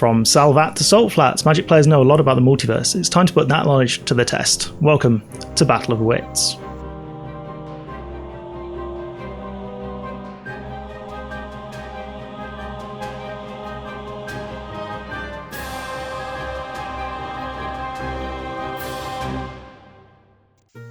From Salvat to Salt Flats, Magic players know a lot about the multiverse. It's time to put that knowledge to the test. Welcome to Battle of Wits.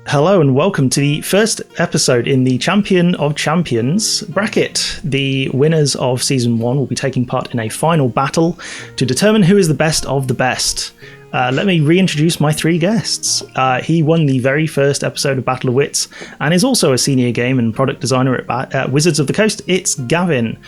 Hello and welcome to the first episode in the Champion of Champions bracket. The winners of Season 1 will be taking part in a final battle to determine who is the best of the best. Let me reintroduce my three guests. He won the very first episode of Battle of Wits and is also a senior game and product designer at Wizards of the Coast. It's Gavin.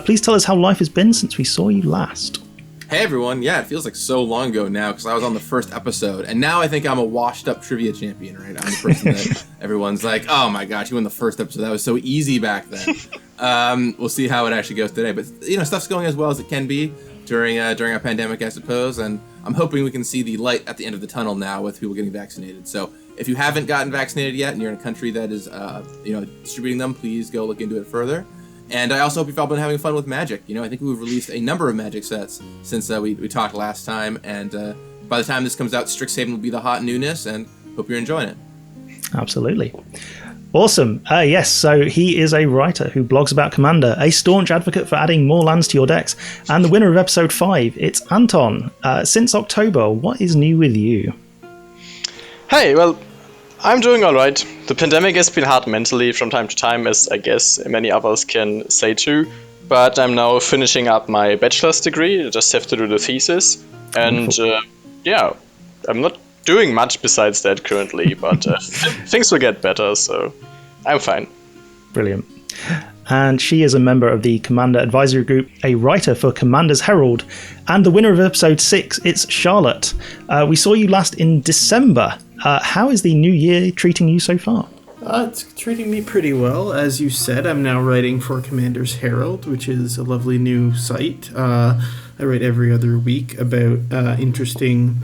Please tell us how life has been since we saw you last. Hey everyone, yeah, it feels like so long ago now because I was on the first episode, and now I think I'm a washed-up trivia champion, right? I'm the person that everyone's like, oh my gosh, you won the first episode, that was so easy back then. We'll see how it actually goes today, but stuff's going as well as it can be during a pandemic, I suppose, and I'm hoping we can see the light at the end of the tunnel now with people getting vaccinated. So if you haven't gotten vaccinated yet and you're in a country that is distributing them, please go look into it further. And I also hope you've all been having fun with Magic. I think we've released a number of Magic sets since we talked last time. And by the time this comes out, Strixhaven will be the hot newness, and hope you're enjoying it. Absolutely. Awesome. Yes, so he is a writer who blogs about Commander, a staunch advocate for adding more lands to your decks, and the winner of Episode 5, it's Anton. Since October, what is new with you? Hey, well, I'm doing all right. The pandemic has been hard mentally from time to time, as I guess many others can say too. But I'm now finishing up my bachelor's degree. I just have to do the thesis. And I'm not doing much besides that currently, but things will get better, so I'm fine. Brilliant. And she is a member of the Commander Advisory Group, a writer for Commander's Herald, and the winner of Episode 6, it's Charlotte. We saw you last in December. How is the new year treating you so far? It's treating me pretty well. As you said, I'm now writing for Commander's Herald, which is a lovely new site. I write every other week about interesting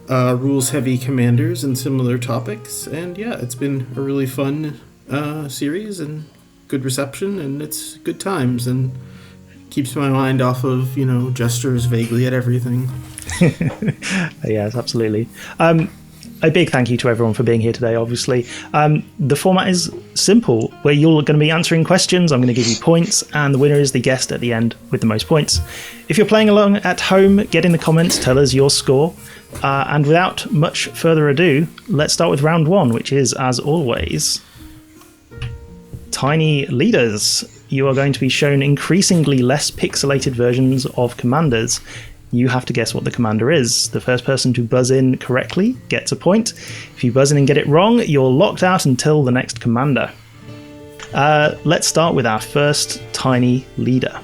rules-heavy commanders and similar topics. And yeah, it's been a really fun series and good reception, and it's good times, and keeps my mind off of, gestures vaguely at everything. Yes, absolutely. A big thank you to everyone for being here today, obviously. The format is simple, where you're going to be answering questions, I'm going to give you points, and the winner is the guest at the end with the most points. If you're playing along at home, get in the comments, tell us your score. And without much further ado, let's start with round one, which is, as always, Tiny Leaders. You are going to be shown increasingly less pixelated versions of commanders. You have to guess what the commander is. The first person to buzz in correctly gets a point. If you buzz in and get it wrong, you're locked out until the next commander. Let's start with our first Tiny Leader.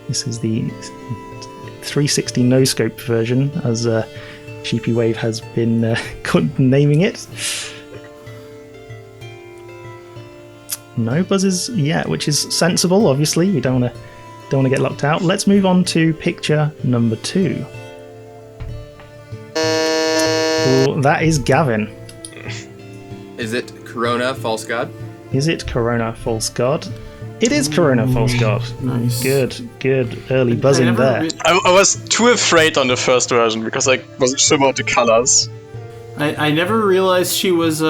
This is the 360 no-scope version, as Sheepy Wave has been naming it. No buzzes yet, which is sensible, obviously. We don't want to get locked out. Let's move on to picture number 2. Ooh, that is Gavin. Is it Corona False God? Is it Corona False God? It is Corona False God. Nice. Good early buzzing there. I was too afraid on the first version because I wasn't sure about the colors. I never realized she was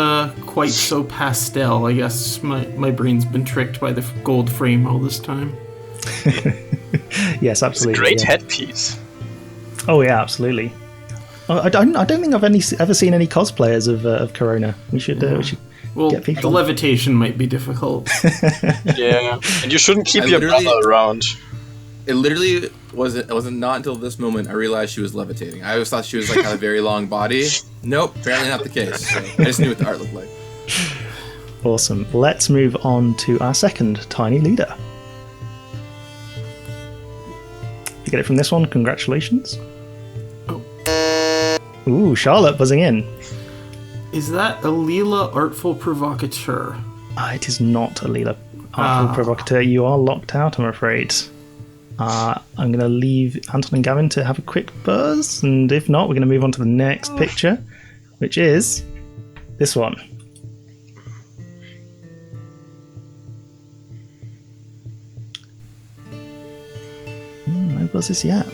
quite so pastel. I guess my brain's been tricked by the gold frame all this time. Yes, absolutely. It's a great headpiece. Oh yeah, absolutely. I don't think I've ever seen any cosplayers of Corona. We should get people. The levitation might be difficult. Yeah, and you shouldn't keep your brother around. It literally wasn't not until this moment I realized she was levitating. I always thought she was had a very long body. Nope, apparently not the case. So I just knew what the art looked like. Awesome. Let's move on to our second Tiny Leader. You get it from this one, congratulations. Oh. Ooh, Charlotte buzzing in. Is that Alila Artful Provocateur? It is not Alila Artful Provocateur. You are locked out, I'm afraid. I'm going to leave Anton and Gavin to have a quick buzz, and if not, we're going to move on to the next picture, which is this one. buzz this yet.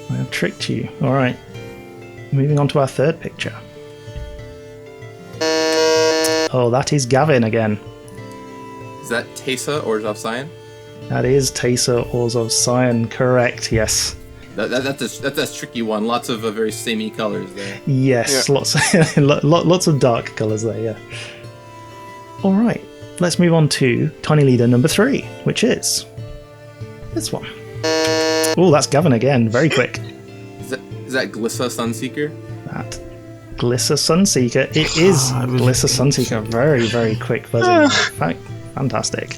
I have tricked you. All right. Moving on to our third picture. Oh, that is Gavin again. Is that Tesa or Cyan? That is Tesa or Cyan, correct, yes. That's a tricky one. Lots of very samey colors there. Yes, Yeah. lots of dark colours there, yeah. All right, let's move on to Tiny Leader number 3, which is this one. Oh, that's Gavin again, very quick. Is that Glissa Sunseeker? That Glissa Sunseeker. It is Glissa Sunseeker. Very, very quick buzzing. Fantastic.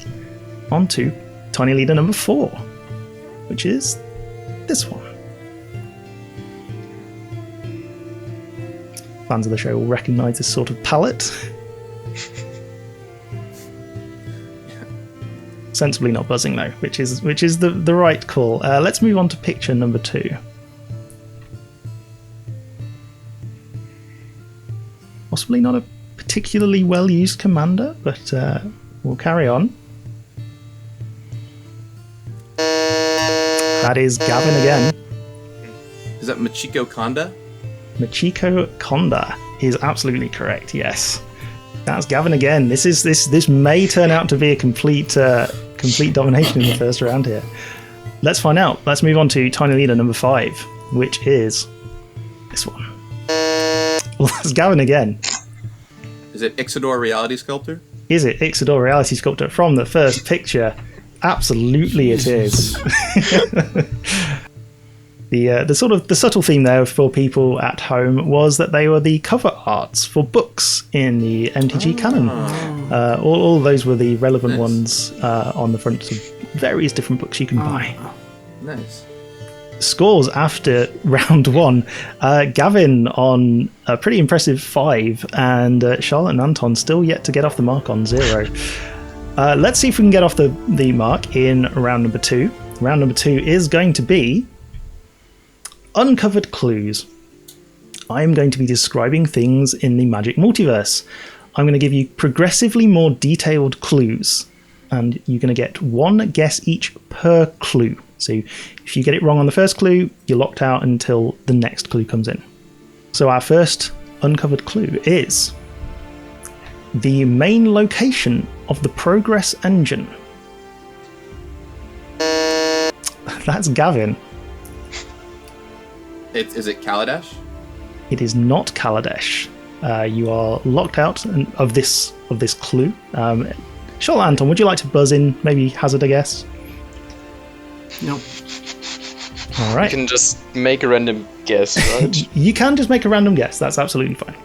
On to Tiny Leader number 4, which is this one. Fans of the show will recognise this sort of palette. Sensibly not buzzing though, which is the right call. Let's move on to picture number 2. Possibly not a particularly well-used commander, but we'll carry on. That is Gavin again. Is that Machiko Konda? Machiko Konda is absolutely correct. Yes, that's Gavin again. This may turn out to be a complete domination in the first round here. Let's find out. Let's move on to Tiny Leader number 5, which is this one. Well, that's Gavin again. Is it Ixodor Reality Sculptor? Is it Ixodor Reality Sculptor from the first picture? Absolutely, it is. The subtle theme there for people at home was that they were the cover arts for books in the MTG canon. All of those were the relevant ones on the front of various different books you can buy. Nice. Scores after round 1. Gavin on a pretty impressive 5, and Charlotte and Anton still yet to get off the mark on 0. Let's see if we can get off the mark in round number 2. Round number 2 is going to be Uncovered Clues. I am going to be describing things in the Magic Multiverse. I'm going to give you progressively more detailed clues, and you're going to get one guess each per clue. So if you get it wrong on the first clue, you're locked out until the next clue comes in. So our first uncovered clue is the main location of the Progress engine. That's Gavin. Is it Kaladesh? It is not Kaladesh. You are locked out of this clue. Charlotte, Anton, would you like to buzz in? Maybe hazard a guess? Nope. All right. You can just make a random guess, right? You can just make a random guess. That's absolutely fine.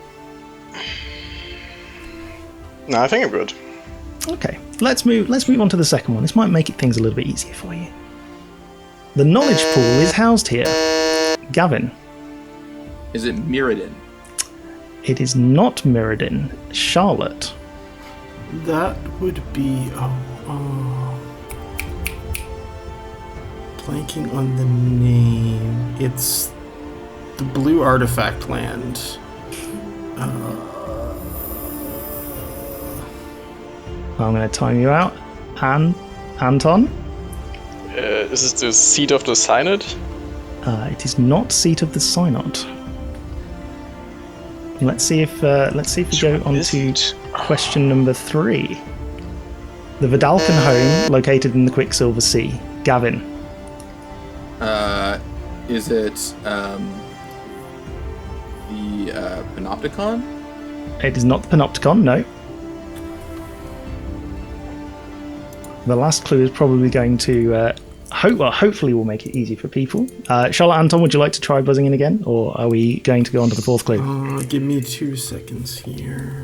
No, I think I'm good. Okay, let's move on to the second one. This might make things a little bit easier for you. The knowledge pool is housed here. Gavin. Is it Mirrodin? It is not Mirrodin. Charlotte. That would be blanking on the name. It's the blue artifact land. I'm going to time you out. Anton? Is this the seat of the Synod? It is not Seat of the Synod. Let's see if we go on to question number 3. The Vidalcan home located in the Quicksilver Sea. Gavin. Is it the Panopticon? It is not the Panopticon, no. The last clue is probably going to hopefully will make it easy for people. Charlotte, Anton, would you like to try buzzing in again, or are we going to go on to the fourth clue? Give me 2 seconds here.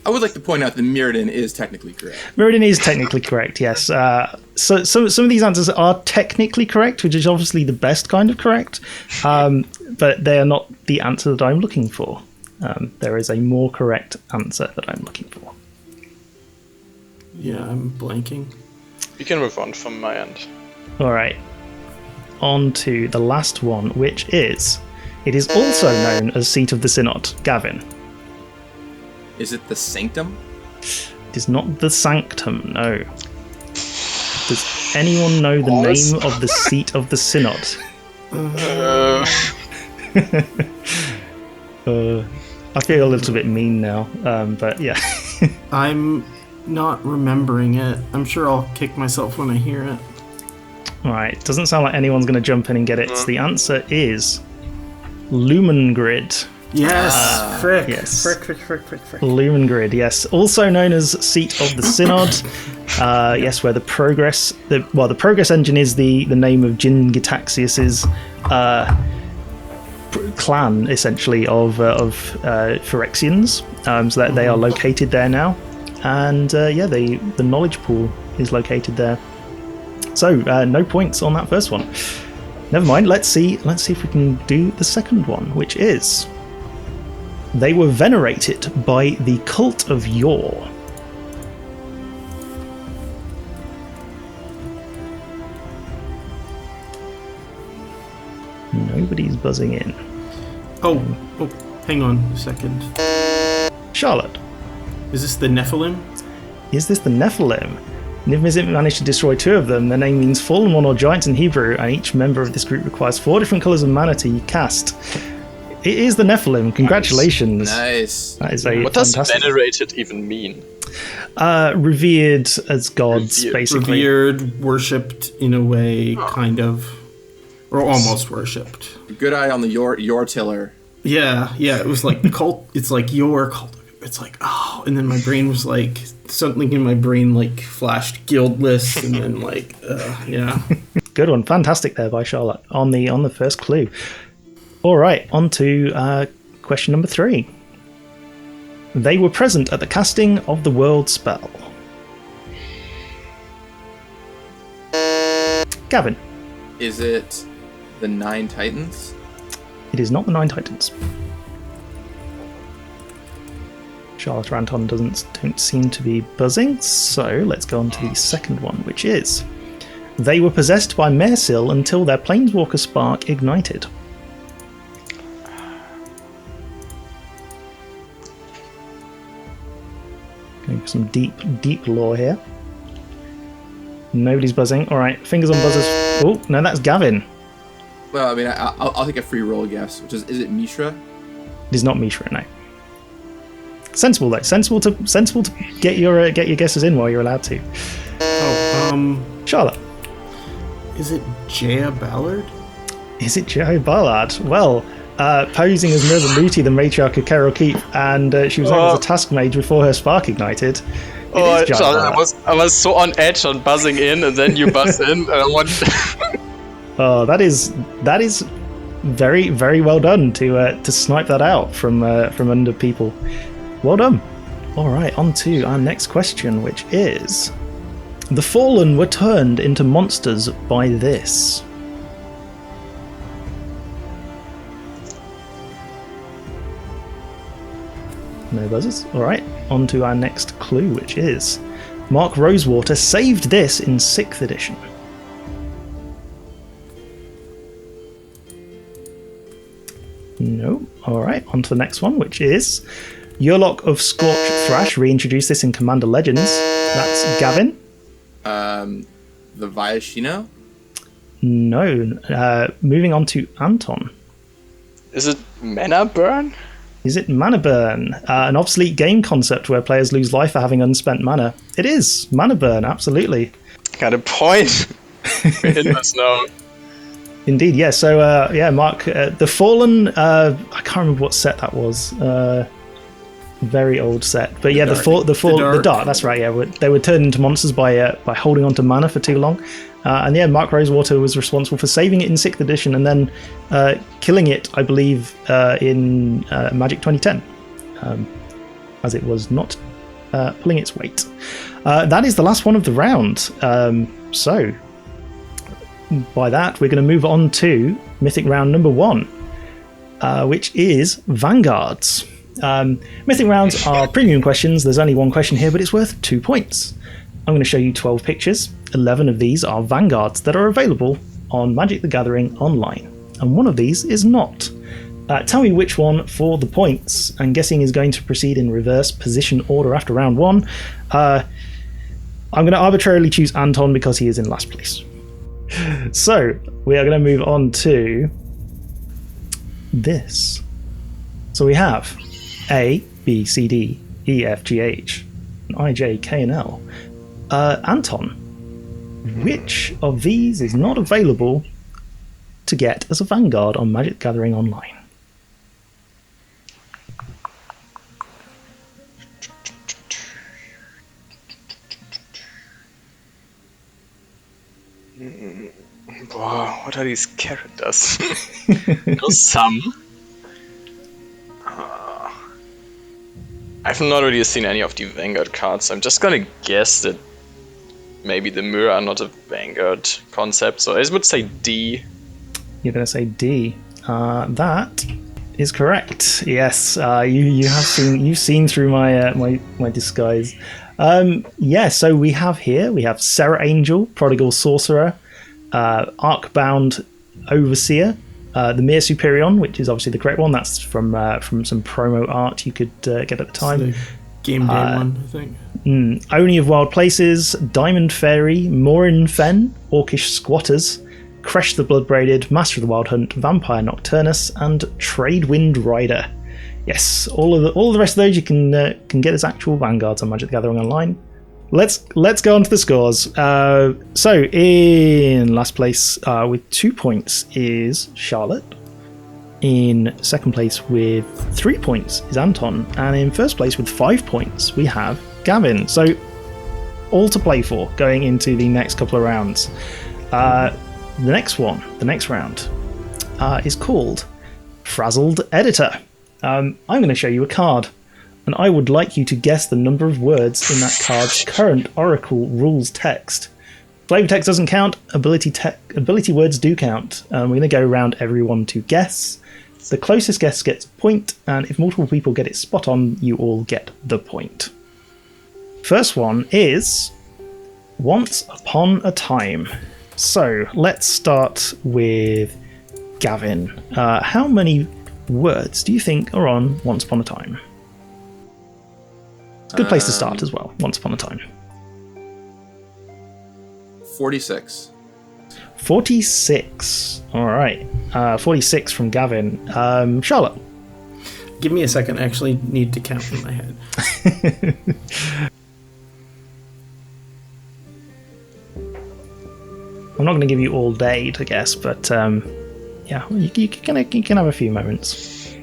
I would like to point out that Mirrodin is technically correct. Mirrodin is technically correct, yes. So some of these answers are technically correct, which is obviously the best kind of correct, but they are not the answer that I'm looking for. There is a more correct answer that I'm looking for. Yeah, I'm blanking. You can move on from my end. All right. On to the last one, which is... It is also known as Seat of the Synod. Gavin. Is it the Sanctum? It is not the Sanctum, no. anyone know the name of the seat of the synod? I feel a little bit mean now, but yeah. I'm not remembering it. I'm sure I'll kick myself when I hear it. Right, doesn't sound like anyone's going to jump in and get it. So the answer is Lumengrid. Yes, frick. Yes. Frick. Lumengrid, yes. Also known as Seat of the Synod. Yes, where the progress engine is the name of Jin Gitaxius's clan, essentially, of Phyrexians. So that they are located there now. And the knowledge pool is located there. So no points on that first one. Never mind. Let's see if we can do the second one, which is they were venerated by the cult of Yore. Nobody's buzzing in. Oh, hang on a second. Charlotte. Is this the Nephilim? Is this the Nephilim? Niv-Mizzet managed to destroy 2 of them. Their name means fallen one or giants in Hebrew, and each member of this group requires 4 different colours of mana to cast. It is the Nephilim. Congratulations. Nice. That is a What does fantastic... venerated even mean? Revered as gods, basically. Revered, worshipped in a way, kind of. Or almost worshipped. Good eye on the your tiller. Yeah, it was like the cult. It's like your cult. It's like, oh, and then my brain was like, something in my brain like flashed guildless, and then like, yeah. Good one, fantastic there by Charlotte on the first clue. All right, on to question number 3. They were present at the casting of the world spell. Gavin. Is it the 9 Titans? It is not the 9 Titans. Charlotte or Anton don't seem to be buzzing, so let's go on to the second one, which is they were possessed by Mersil until their Planeswalker Spark ignited. Going for some deep lore here. Nobody's buzzing. All right, fingers on buzzers. Oh, no, that's Gavin. Well, I mean, I'll take a free roll guess, which is it Mishra? It is not Mishra, no. Sensible though. Sensible to get your guesses in while you're allowed to. Charlotte. Is it Jaya Ballard? Is it Jaya Ballard? Well, posing as Nervaluti, the matriarch of Carol Keep, and she was known as a task mage before her spark ignited. I was so on edge on buzzing in, and then you buzz in, and I want. Oh, that is very, very well done to snipe that out from under people. Well done. All right, on to our next question, which is: the Fallen were turned into monsters by this. No buzzers. All right, on to our next clue, which is Mark Rosewater saved this in 6th edition. No. All right, on to the next one, which is Yurlok of Scorch Thrash reintroduced this in Commander Legends. That's Gavin. The Viashino? No. Moving on to Anton. Is it Mana Burn? Is it Mana Burn? An obsolete game concept where players lose life for having unspent mana. It is Mana Burn, absolutely. Got a point. It must know. Indeed, yeah. So, Mark, the Fallen. I can't remember what set that was. Very old set, but yeah, the dark. That's right. Yeah, they were turned into monsters by holding on to mana for too long, and yeah, Mark Rosewater was responsible for saving it in 6th edition and then killing it, I believe, in Magic 2010, as it was not pulling its weight. That is the last one of the round. So, by that, we're going to move on to Mythic round number 1, which is Vanguards. Mythic rounds are premium questions. There's only one question here, but it's worth 2 points. I'm going to show you 12 pictures. 11 of these are Vanguards that are available on Magic the Gathering online, and one of these is not. Tell me which one for the points, and guessing is going to proceed in reverse position order after round 1. I'm going to arbitrarily choose Anton because he is in last place. So we are going to move on to this. So we have A, B, C, D, E, F, G, H, and I, J, K, and L. Anton, which of these is not available to get as a Vanguard on Magic the Gathering Online? Wow, what are these characters? Some. I've not really seen any of the Vanguard cards. I'm just gonna guess that maybe the Mirror are not a Vanguard concept, so I would say D. You're going to say D. That is correct. Yes, you've seen through my disguise. So we have Serra Angel, Prodigal Sorcerer, Arcbound Overseer, the Mir Superion, which is obviously the correct one. That's from some promo art you could get at the time. It's the game day one, I think. Oni of Wild Places, Diamond Fairy, Morin Fen, Orcish Squatters, Kresh the Bloodbraided, Master of the Wild Hunt, Vampire Nocturnus, and Tradewind Rider. Yes, all of the rest of those you can get as actual Vanguards on Magic the Gathering Online. Let's go on to the scores. So in last place with 2 points is Charlotte. In second place with 3 points is Anton, and in first place with 5 points we have Gavin. So all to play for going into the next couple of rounds. The next round is called Frazzled Editor. I'm going to show you a card, and I would like you to guess the number of words in that card's current Oracle rules text. Flavor text doesn't count, ability words do count. We're going to go around everyone to guess. The closest guess gets a point, and if multiple people get it spot on, you all get the point. First one is Once Upon a Time. So let's start with Gavin. How many words do you think are on Once Upon a Time? It's a good place to start as well. Once Upon a Time. 46. 46. All right. 46 from Gavin. Charlotte. Give me a second. I actually need to count in my head. I'm not going to give you all day to guess, but yeah, you can have a few moments.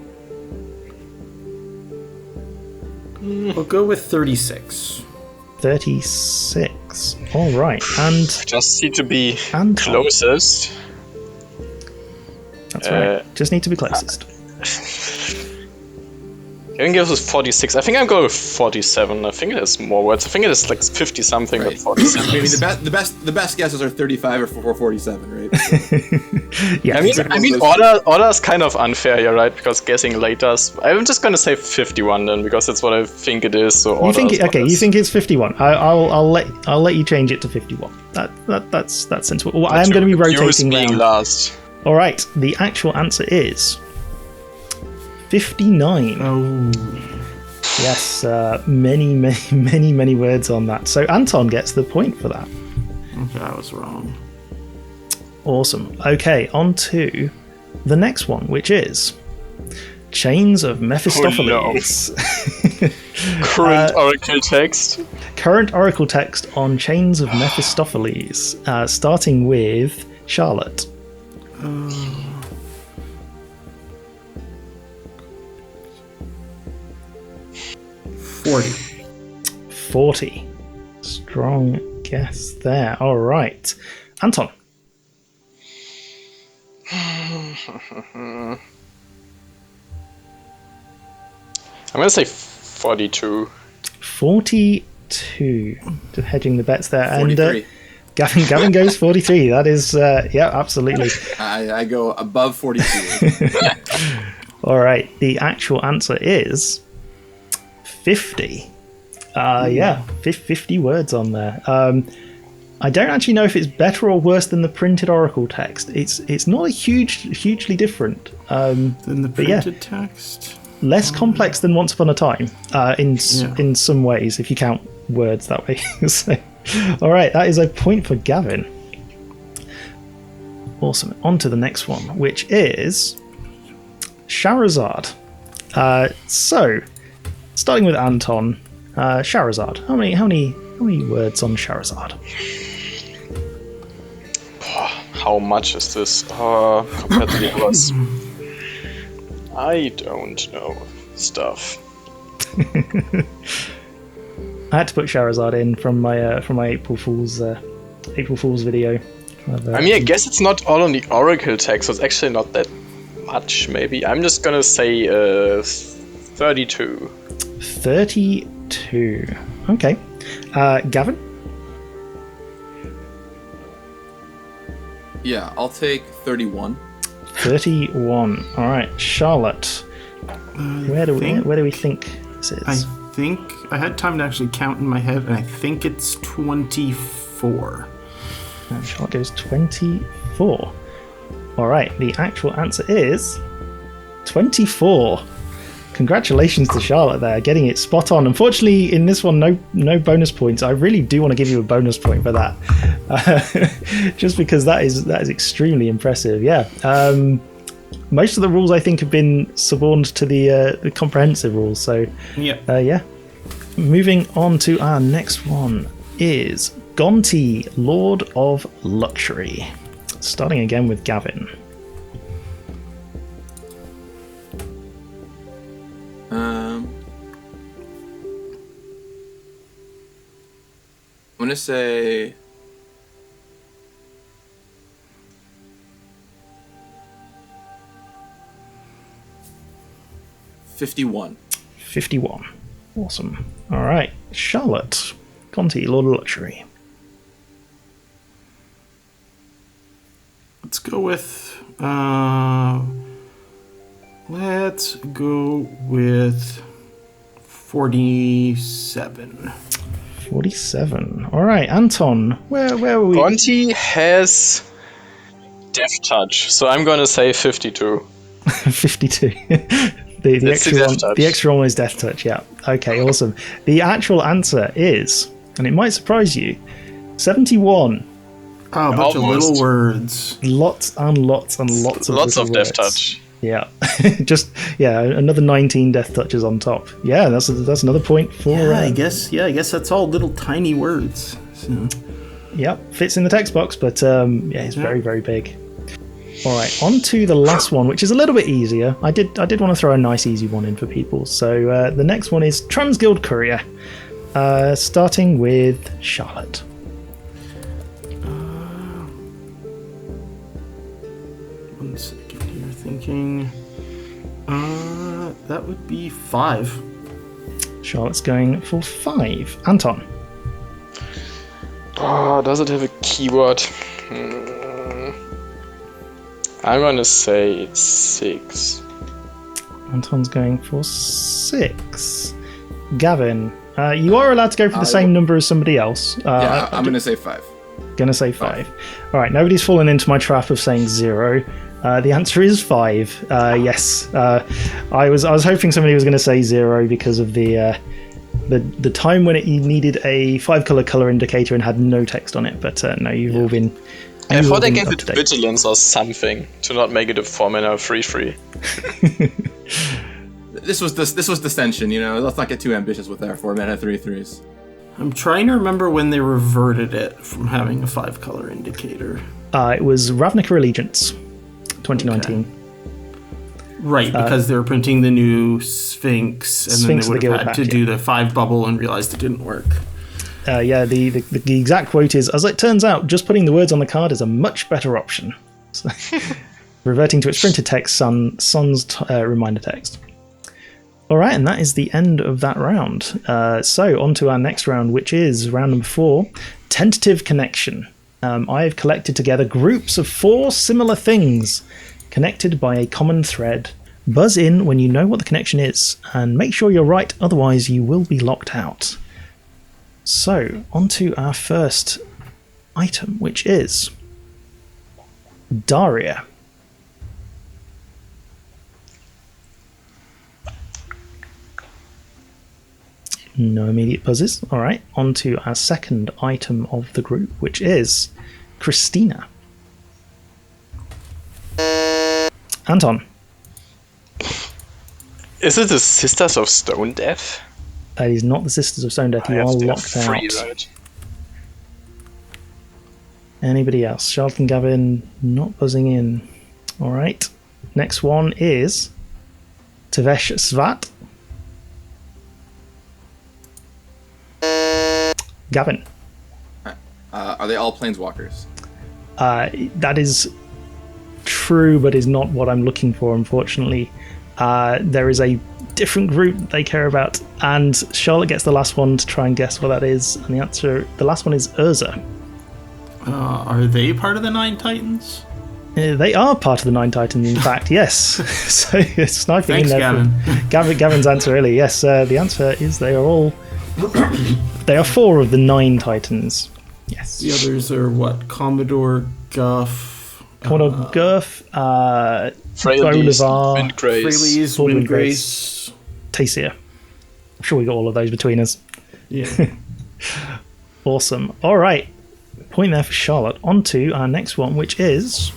We'll go with 36. 36. All right, and Just need to be Anton. closest. That's right. Just need to be closest. Gavin gives us 46. I think I'm going with 47. I think it has more words. I think it is like 50 something, Right. but 47. Maybe the best guesses are 35 or 447, right? Yeah, I mean, order is kind of unfair here, right? Because guessing later. I'm just gonna say 51 then, because that's what I think it is. So you order think is what you is. think it's 51? I'll let you change it to 51. That's sensible. Well, I am going to be rotating being round. last. All right, the actual answer is 59. Oh. Yes, many words on that. So Anton gets the point for that. Okay, I was wrong. Awesome. Okay, on to the next one, which is Chains of Mephistopheles. Current Oracle text. Current Oracle text on Chains of Mephistopheles, starting with Charlotte. 40. 40. Strong guess there. All right. Anton. I'm gonna say 42. 42. Just hedging the bets there. 43. And Gavin goes 43. That is, yeah, absolutely. I go above 42. All right. The actual answer is 50. Yeah, 50 words on there. I don't actually know if it's better or worse than the printed Oracle text. It's not hugely different. Then the But yeah. printed text. Less complex than Once Upon a Time in some ways, if you count words that way. So, All right, that is a point for Gavin. Awesome. On to the next one, which is Charizard. So, starting with Anton, Charizard. How many words on Charizard? How much is this compared to the others? I don't know stuff. I had to put Charizard in from my April Fool's video. I mean, I guess it's not all on the Oracle text, so it's actually not that much, maybe. I'm just gonna say 32. 32. Okay. Gavin? Yeah, I'll take 31. 31. All right, Charlotte. Where do we think this is? I think I had time to actually count in my head, and I think it's 24. And Charlotte goes 24. All right, the actual answer is 24. Congratulations to Charlotte there, getting it spot on. Unfortunately, in this one, no bonus points. I really do want to give you a bonus point for that, just because that is extremely impressive. Yeah, most of the rules I think have been suborned to the comprehensive rules. So yeah. Moving on to our next one is Gonti, Lord of Luxury. Starting again with Gavin. I'm gonna say 51. 51. Awesome. All right, Charlotte, Conti, Lord of Luxury. Let's go with 47. 47. All right, Anton, where were we? Gonti has Death Touch, so I'm gonna say 52. 52. The extra one is Death Touch, yeah. Okay, awesome. The actual answer is, and it might surprise you, 71. Oh, a bunch of little words. Lots and lots and lots of Lots of words. Death Touch. Yeah. Another 19 Death Touches on top. Yeah, that's another point for... I guess that's all little tiny words. So. Yep, fits in the text box, but it's very, very big. All right, on to the last one, which is a little bit easier. I did want to throw a nice easy one in for people. So the next one is Transguild Courier, starting with Charlotte. One second here, thinking. That would be 5. Charlotte's going for 5. Anton. Oh, does it have a keyword? I'm gonna say 6. Anton's going for 6. Gavin, you are allowed to go for the same number as somebody else. I'm going to say 5. Gonna say 5. All right, nobody's fallen into my trap of saying 0. The answer is 5. Yes, I was hoping somebody was going to say 0 because of the time when you needed a 5-color indicator and had no text on it. But no, you've all been. I thought I gave it vigilance or something to not make it a 4-mana 3/3. This was dissension, Let's not get too ambitious with our 4-mana 3/3s. I'm trying to remember when they reverted it from having a 5-color indicator. It was Ravnica Allegiance, 2019. Okay. Right, because they were printing the new Sphinx, and then they would have had to do the 5 bubble and realized it didn't work. The exact quote is, as it turns out, just putting the words on the card is a much better option. So, reverting to its printed text, Sun's reminder text. All right, and that is the end of that round. So on to our next round, which is round number 4, Tentative Connection. I have collected together groups of 4 similar things connected by a common thread. Buzz in when you know what the connection is, and make sure you're right, otherwise you will be locked out. So, on to our first item, which is Daria. No immediate buzzes. All right, on to our second item of the group, which is Christina. Anton. Is it the Sisters of Stone Death? That is not the Sisters of Stone Death. You are locked out. Right? Anybody else? Charlotte and Gavin not buzzing in. All right. Next one is Tavesh Svat. Gavin. Are they all planeswalkers? That is true, but is not what I'm looking for, unfortunately. There is a different group that they care about, and Charlotte gets the last one to try and guess what that is. And the last one is Urza. Are they part of the Nine Titans? They are part of the Nine Titans, in fact, yes. So it's sniping Thanks, in there. Gavin. Gavin's answer earlier, yes. The answer is they are all. They are 4 of the 9 Titans. Yes. The others are what? Commodore Guff. Commodore Guff, Frailes, Bolivar, Frailes, Windgrace. Tasia. I'm sure we got all of those between us. Yeah. Awesome. All right. Point there for Charlotte. On to our next one, which is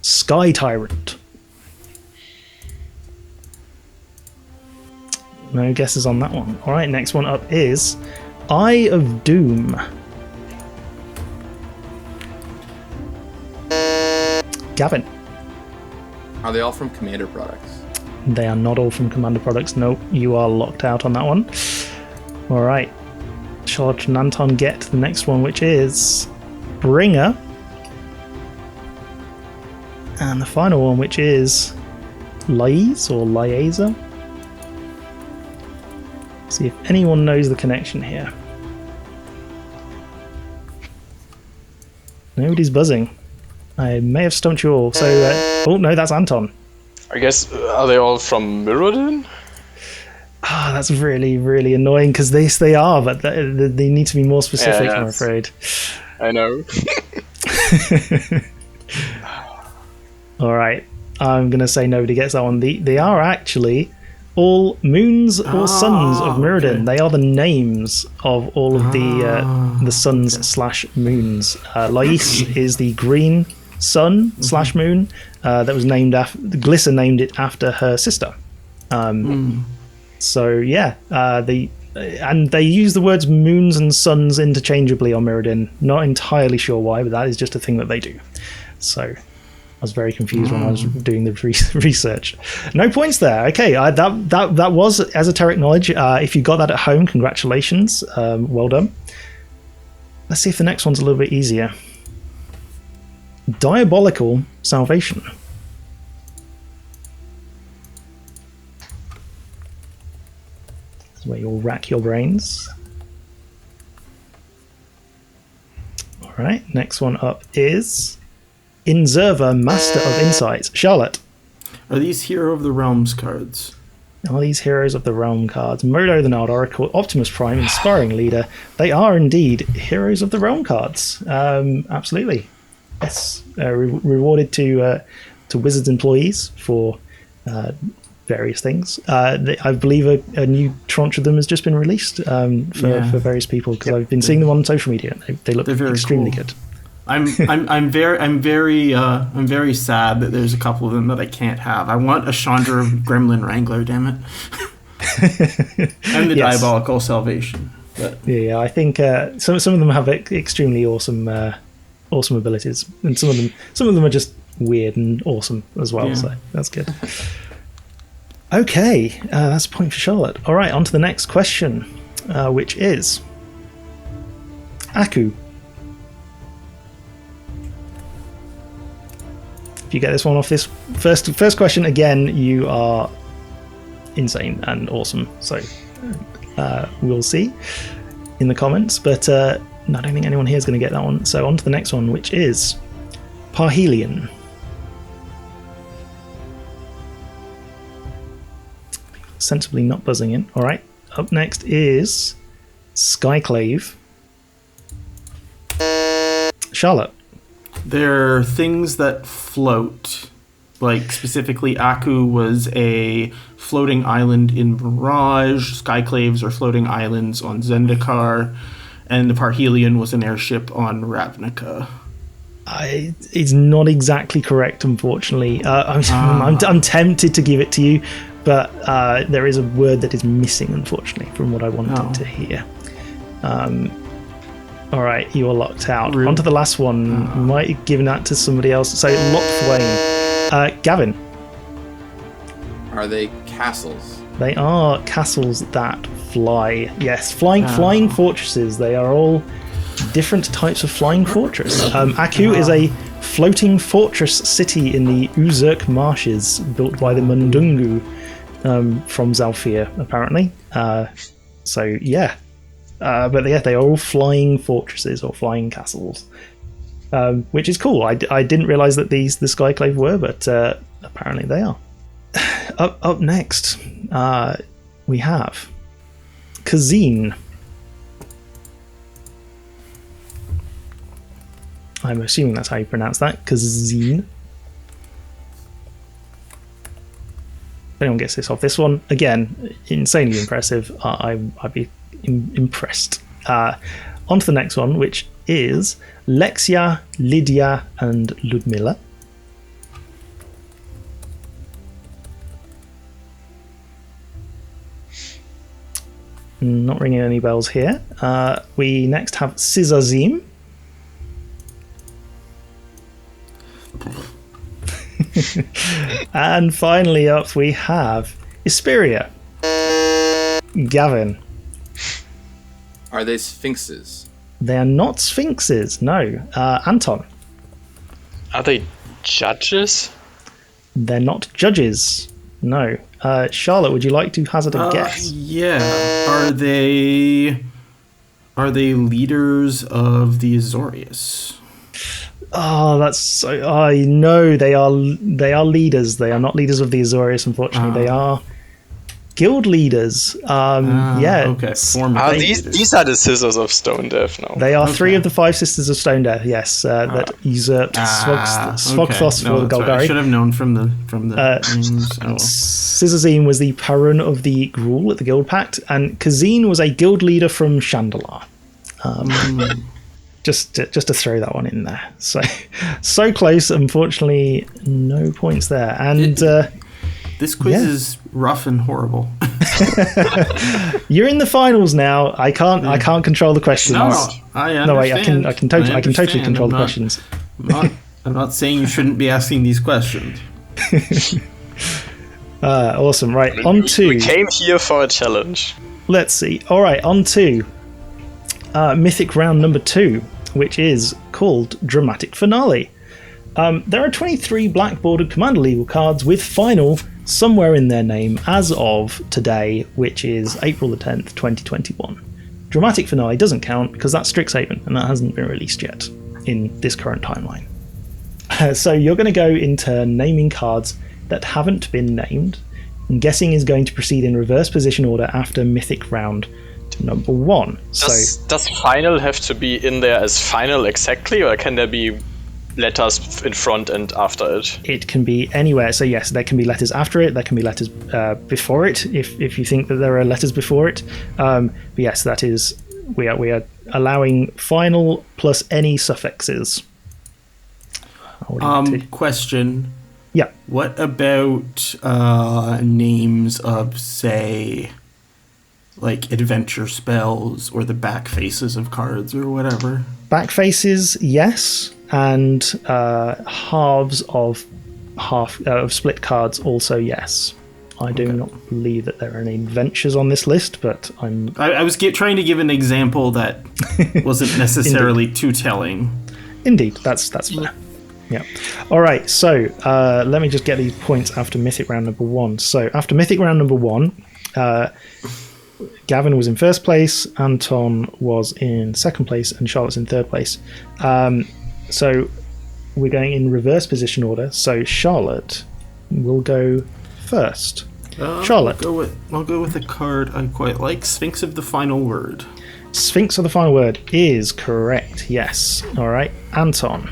Sky Tyrant. No guesses on that one. All right, next one up is Eye of Doom. Gavin. Are they all from Commander products? They are not all from Commander products. Nope, you are locked out on that one. All right. Charlotte and Anton get the next one, which is Bringer. And the final one, which is Liaise or Liaisa. See if anyone knows the connection here. Nobody's buzzing. I may have stumped you all. So, oh no, that's Anton. I guess, are they all from Mirrodin? That's really, really annoying because they are, but they need to be more specific, Yeah, I'm afraid. I know. All right, I'm going to say nobody gets that one. They are actually all moons or suns of Mirrodin. Okay. They are the names of all of the suns slash moons. Lais is the green sun slash moon that was named after. Glissa named it after her sister. So yeah, they use the words moons and suns interchangeably on Mirrodin. Not entirely sure why, but that is just a thing that they do. So I was very confused when I was doing the research. No points there. Okay, that was esoteric knowledge. If you got that at home, congratulations. Well done. Let's see if the next one's a little bit easier. Diabolical Salvation. That's where you'll rack your brains. All right, next one up is Inzerva, Master of Insights. Charlotte. Are these Hero of the Realms cards? Are these Heroes of the Realm cards? Modo the Nard Oracle, Optimus Prime, Inspiring Leader. They are indeed Heroes of the Realm cards. Absolutely. Yes. Rewarded to Wizards employees for various things. I believe a new tranche of them has just been released for various people because I've been seeing them on social media. They look extremely good. I'm very sad that there's a couple of them that I can't have. I want a Chandra Gremlin Wrangler, damn it, and the Diabolical Salvation. But yeah, I think some of them have extremely awesome abilities, and some of them are just weird and awesome as well. Yeah. So that's good. Okay, that's a point for Charlotte. All right, on to the next question, which is Aku. If you get this one off this first question again, you are insane and awesome. So we'll see in the comments, but I don't think anyone here is going to get that one. So on to the next one, which is Parhelion. Sensibly not buzzing in. All right, up next is Skyclave. Charlotte. They're things that float. Like, specifically, Aku was a floating island in Mirage, Skyclaves are floating islands on Zendikar, and the Parhelion was an airship on Ravnica. It's not exactly correct, unfortunately. I'm tempted to give it to you, but there is a word that is missing, unfortunately, from what I wanted to hear. All right, you are locked out. On to the last one. Might have given that to somebody else. So, Locked Flame. Gavin. Are they castles? They are castles that fly. Yes, flying fortresses. They are all different types of flying fortress. Aku is a floating fortress city in the Uzurk marshes, built by the Mundungu from Zalfir, apparently. So, yeah. But yeah, they are all flying fortresses or flying castles, which is cool. I didn't realise that the Skyclave were, but apparently they are. Up next, we have Kazine. I'm assuming that's how you pronounce that. Kazine. If anyone gets this off this one, again, insanely impressive. I'd be impressed. On to the next one, which is Lexia, Lydia, and Ludmilla. Not ringing any bells here. We next have Sizazim. And finally up we have Isperia. Gavin. Are they sphinxes? They are not sphinxes, no. Anton. Are they judges? They're not judges, no. Charlotte, would you like to hazard a guess? Yeah. Are they leaders of the Azorius? Oh, that's so. I know they are leaders. They are not leaders of the Azorius, unfortunately. They are guild leaders. Yeah. Okay. These are the Scissors of Stone Death now. They are 3 of the 5 Sisters of Stone Death. Yes, that usurped Svogthos for the Golgari. Right. I should have known from the names. Sizazim was the Parun of the Gruul at the Guild Pact, and Kazine was a guild leader from Chandalar. Just to throw that one in there. So close. Unfortunately, no points there. And this quiz is rough and horrible. You're in the finals now. I can't control the questions. No, I understand. No, wait, I can totally control the questions. I'm not saying you shouldn't be asking these questions. Awesome. Right, on to. We came here for a challenge. Let's see. All right, on to Mythic round number 2, which is called Dramatic Finale. There are 23 black bordered Commander Legal cards with final somewhere in their name as of today, which is April the 10th, 2021. Dramatic Finale doesn't count because that's Strixhaven and that hasn't been released yet in this current timeline. So you're going to go into naming cards that haven't been named, and guessing is going to proceed in reverse position order after Mythic round number 1. Does final have to be in there as final exactly, or can there be letters in front and after it? It can be anywhere. So yes, there can be letters after it, there can be letters before it if you think that there are letters before it. But yes, that is, we are allowing final plus any suffixes. Question. Yeah. What about names of, say, like adventure spells or the back faces of cards or whatever? Back faces, yes, and halves of split cards also, yes. I do not believe that there are any adventures on this list, but I was trying to give an example that wasn't necessarily too telling. Indeed, that's fair. Yeah. All right. So let me just get these points after Mythic round number 1. So after Mythic round number 1, Gavin was in first place, Anton was in second place, and Charlotte's in third place. So we're going in reverse position order. So Charlotte will go first. Charlotte. I'll go with a card I quite like, Sphinx of the Final Word. Sphinx of the Final Word is correct, yes. All right. Anton.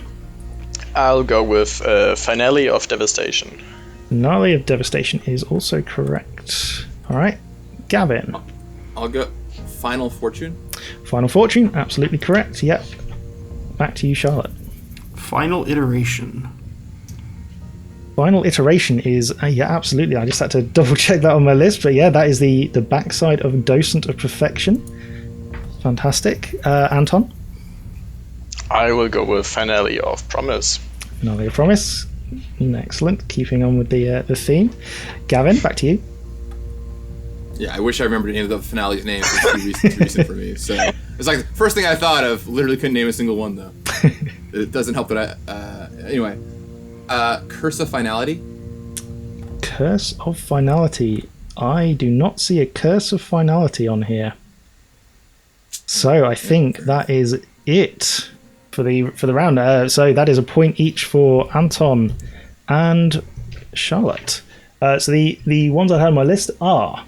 I'll go with Finale of Devastation. Finale of Devastation is also correct. All right, Gavin. I'll go Final Fortune. Final Fortune, absolutely correct. Yep. Back to you, Charlotte. Final Iteration. Final Iteration is, yeah, absolutely. I just had to double check that on my list, but yeah, that is the backside of Docent of Perfection. Fantastic. Anton? I will go with Finale of Promise. Finale of Promise. Excellent. Keeping on with the theme. Gavin, back to you. Yeah, I wish I remembered any of the finale's names. It's too recent for me. So it's like the first thing I thought of. Literally couldn't name a single one though. It doesn't help that anyway. Curse of Finality. Curse of Finality. I do not see a Curse of Finality on here. So I think that is it for the round. So that is a point each for Anton and Charlotte. So the ones I had on my list are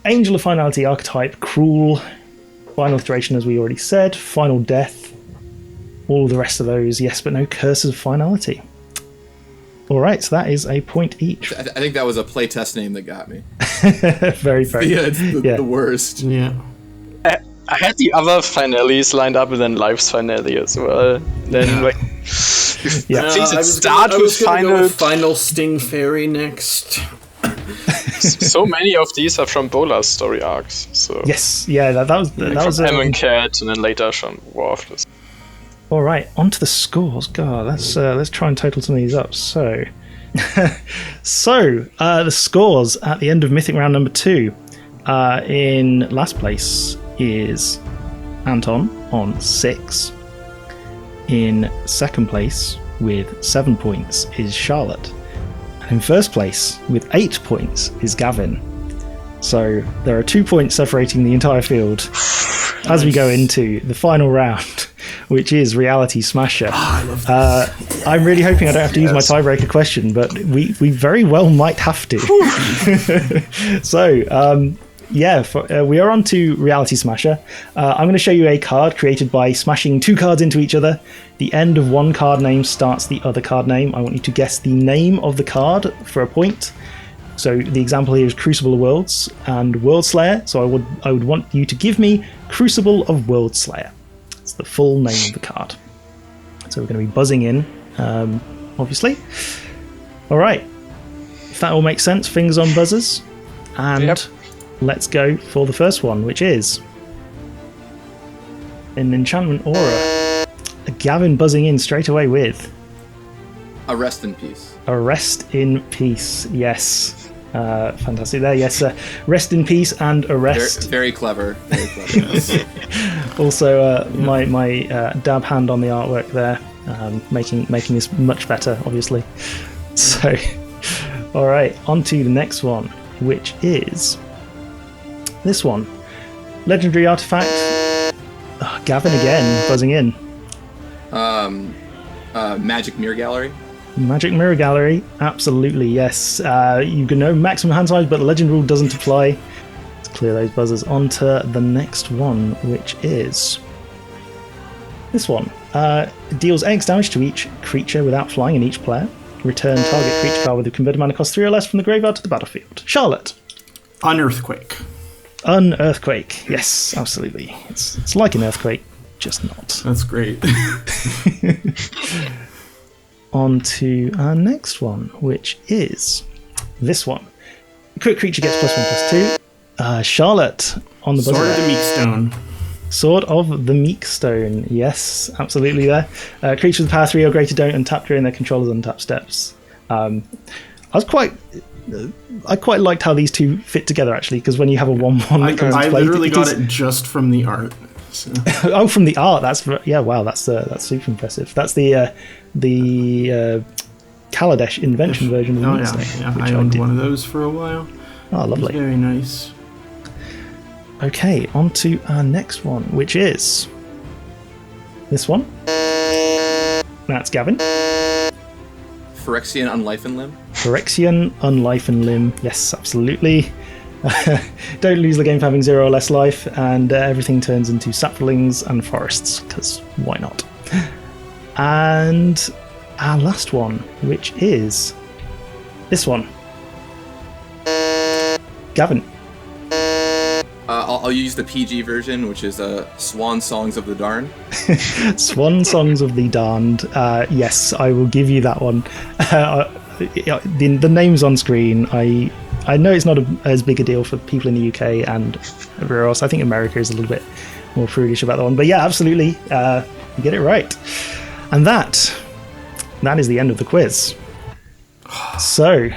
Angel of Finality archetype, Cruel, Final Iteration, as we already said, Final Death, all the rest of those, yes, but no Curses of Finality. All right, so that is a point each. I think that was a playtest name that got me. Very, very. Yeah, it's the worst. Yeah. I had the other finales lined up and then Life's finale as well. Then please start with Final. Final Sting Fairy next. So many of these are from Bola's story arcs. So Yes, yeah, that was from Cat, and then later from War of the. All right, on to the scores. God, let's try and total some of these up. So, the scores at the end of Mythic round number 2. In last place is Anton on 6. In second place with 7 points is Charlotte. And in first place with 8 points is Gavin. So there are 2 points separating the entire field as we go into the final round, which is Reality Smasher. I'm really hoping I don't have to use my tiebreaker question, but we very well might have to. So, we are on to Reality Smasher. I'm going to show you a card created by smashing 2 cards into each other. The end of one card name starts the other card name. I want you to guess the name of the card for a point. So the example here is Crucible of Worlds and World Slayer. So I would want you to give me Crucible of World Slayer. It's the full name of the card. So we're going to be buzzing in, obviously. All right. If that all makes sense, fingers on buzzers. And let's go for the first one, which is an Enchantment Aura. Gavin buzzing in straight away with A Rest in Peace. A Rest in Peace, yes. Fantastic there, yes. Rest in Peace and Arrest. Very clever. Very clever. Yes. Also, my dab hand on the artwork there, making this much better, obviously. So, all right, on to the next one, which is this one. Legendary Artifact. Oh, Gavin again, buzzing in. Magic Mirror Gallery. Magic Mirror Gallery, absolutely, yes. You can know maximum hand size, but the legend rule doesn't apply. Let's clear those buzzers. On to the next one, which is this one. Deals X damage to each creature without flying in each player. Return target creature card with a converted mana cost 3 or less from the graveyard to the battlefield. Charlotte. Unearthquake. Unearthquake, yes, absolutely. It's like an earthquake, just not. That's great. On to our next one, which is this one. A quick creature gets +1/+2. Charlotte on the buzzer. Sword of the Meekstone. Sword of the Meekstone, yes, absolutely there. Creatures with power 3 or greater don't untap during their controller's untap steps. I quite liked how these two fit together, actually, because when you have a 1/1 that comes into play, I literally got it just from the art. So. Oh, from the art. That's super impressive. That's the Kaladesh invention version of the Meekstone. Yeah, I owned one of those for a while. Oh, lovely. Very nice. Okay, on to our next one, which is this one. That's Gavin. Phyrexian Unlife and Limb. Phyrexian Unlife and Limb. Yes, absolutely. Don't lose the game for having 0 or less life, and everything turns into saplings and forests, because why not? And our last one, which is this one. Gavin. I'll use the PG version, which is Swan Songs of the Darn. Swan Songs of the Darned. Yes, I will give you that one. The name's on screen. I know it's not as big a deal for people in the UK and everywhere else. I think America is a little bit more prudish about that one. But yeah, absolutely. You get it right. And that is the end of the quiz. So,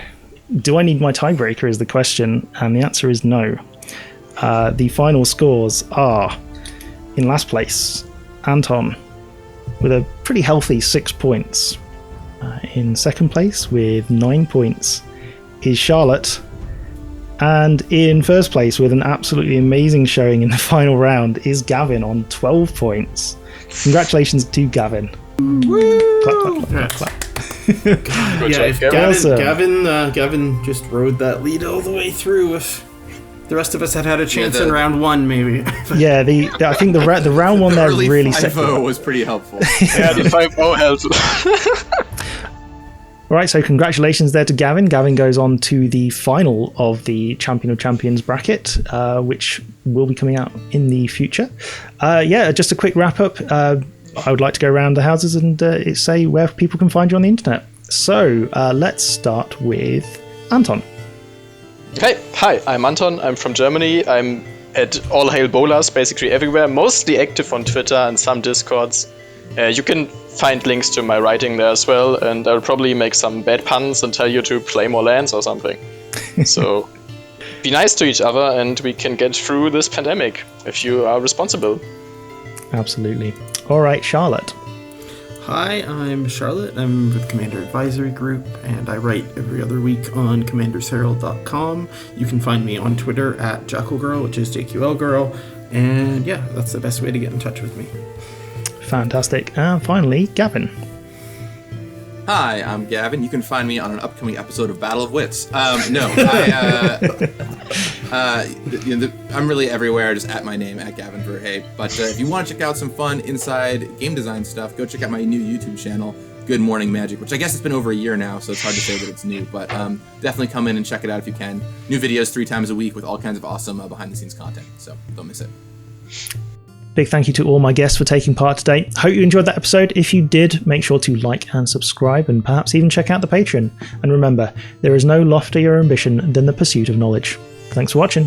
do I need my tiebreaker is the question, and the answer is no. The final scores are, in last place, Anton with a pretty healthy 6 points. In second place with 9 points is Charlotte. And in first place with an absolutely amazing showing in the final round is Gavin on 12 points. Congratulations to Gavin. Woo! Clap, clap, clap, clap, clap. Yeah, if Gavin just rode that lead all the way through. If the rest of us had a chance in round one, maybe. Yeah, I think the round one there really set. 5-0 was pretty helpful. Yeah, the 5-0 helped. All right, so congratulations there to Gavin. Gavin goes on to the final of the Champion of Champions bracket, which will be coming out in the future. Just a quick wrap up. I would like to go around the houses and say where people can find you on the internet. So let's start with Anton. Hey, hi, I'm Anton. I'm from Germany. I'm at All Hail Bolas, basically everywhere, mostly active on Twitter and some Discords. You can find links to my writing there as well, and I'll probably make some bad puns and tell you to play more lands or something. So be nice to each other and we can get through this pandemic if you are responsible. Absolutely. All right, Charlotte. Hi, I'm Charlotte. I'm with Commander Advisory Group, and I write every other week on commandersherald.com. You can find me on Twitter at JackalGirl, which is JQLGirl, and yeah, that's the best way to get in touch with me. Fantastic. And finally, Gavin. Hi, I'm Gavin. You can find me on an upcoming episode of Battle of Wits. I'm really everywhere, just at my name, at Gavin Verhey. But if you want to check out some fun inside game design stuff, go check out my new YouTube channel, Good Morning Magic, which I guess it's been over a year now, so it's hard to say that it's new. But definitely come in and check it out if you can. New videos 3 times a week with all kinds of awesome behind-the-scenes content, so don't miss it. Big thank you to all my guests for taking part today. Hope you enjoyed that episode. If you did, make sure to like and subscribe and perhaps even check out the Patreon. And remember, there is no loftier ambition than the pursuit of knowledge. Thanks for watching.